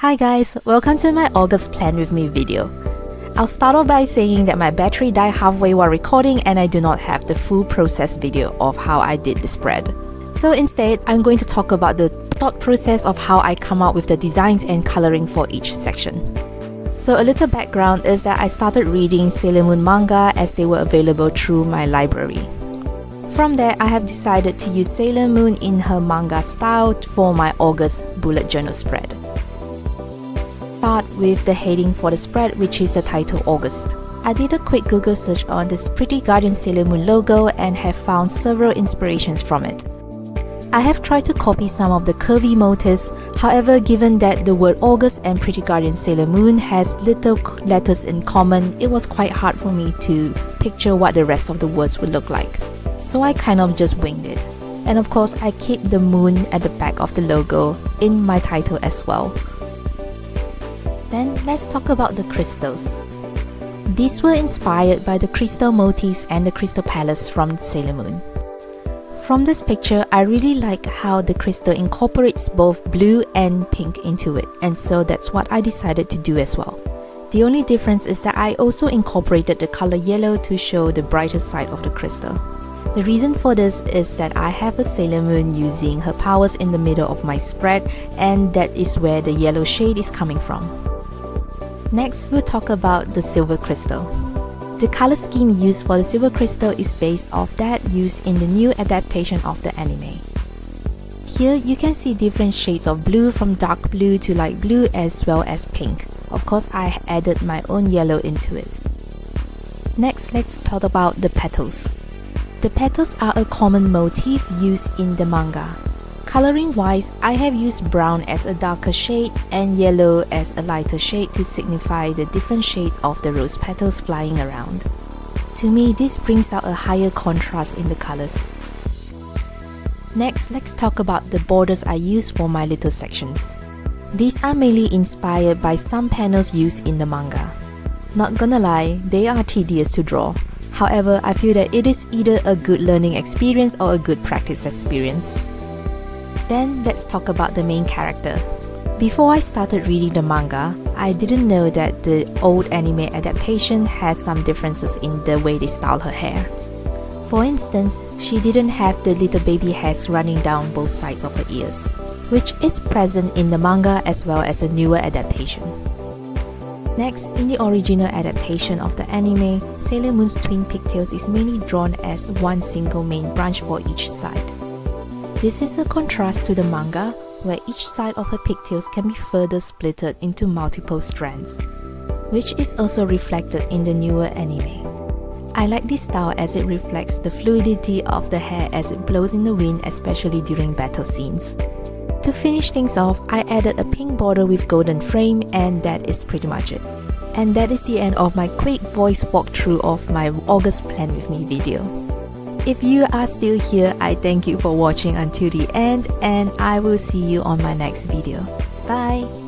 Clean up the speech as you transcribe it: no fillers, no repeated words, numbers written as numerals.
Hi guys, welcome to my August plan with me video. I'll start off by saying that my battery died halfway while recording and I do not have the full process video of how I did the spread. So instead, I'm going to talk about the thought process of how I come up with the designs and coloring for each section. So a little background is that I started reading Sailor Moon manga as they were available through my library. From there, I have decided to use Sailor Moon in her manga style for my August bullet journal spread. Start with the heading for the spread, which is the title August. I did a quick Google search on this Pretty Guardian Sailor Moon logo and have found several inspirations from it. I have tried to copy some of the curvy motifs, however, given that the word August and Pretty Guardian Sailor Moon has little letters in common, it was quite hard for me to picture what the rest of the words would look like. So I kind of just winged it. And of course, I keep the moon at the back of the logo in my title as well. Then let's talk about the crystals. These were inspired by the crystal motifs and the crystal palace from Sailor Moon. From this picture, I really like how the crystal incorporates both blue and pink into it, and so that's what I decided to do as well. The only difference is that I also incorporated the color yellow to show the brighter side of the crystal. The reason for this is that I have a Sailor Moon using her powers in the middle of my spread, and that is where the yellow shade is coming from. Next, we'll talk about the silver crystal. The color scheme used for the silver crystal is based off that used in the new adaptation of the anime. Here, you can see different shades of blue from dark blue to light blue as well as pink. Of course, I added my own yellow into it. Next, let's talk about the petals. The petals are a common motif used in the manga. Coloring wise, I have used brown as a darker shade and yellow as a lighter shade to signify the different shades of the rose petals flying around. To me, this brings out a higher contrast in the colors. Next, let's talk about the borders I use for my little sections. These are mainly inspired by some panels used in the manga. Not gonna lie, they are tedious to draw. However, I feel that it is either a good learning experience or a good practice experience. Then let's talk about the main character. Before I started reading the manga, I didn't know that the old anime adaptation has some differences in the way they style her hair. For instance, she didn't have the little baby hairs running down both sides of her ears, which is present in the manga as well as the newer adaptation. Next, in the original adaptation of the anime, Sailor Moon's twin pigtails is mainly drawn as one single main branch for each side. This is a contrast to the manga, where each side of her pigtails can be further splitted into multiple strands, which is also reflected in the newer anime. I like this style as it reflects the fluidity of the hair as it blows in the wind, especially during battle scenes. To finish things off, I added a pink border with golden frame, and that is pretty much it. And that is the end of my quick voice walkthrough of my August Plan With Me video. If you are still here, I thank you for watching until the end, and I will see you on my next video. Bye!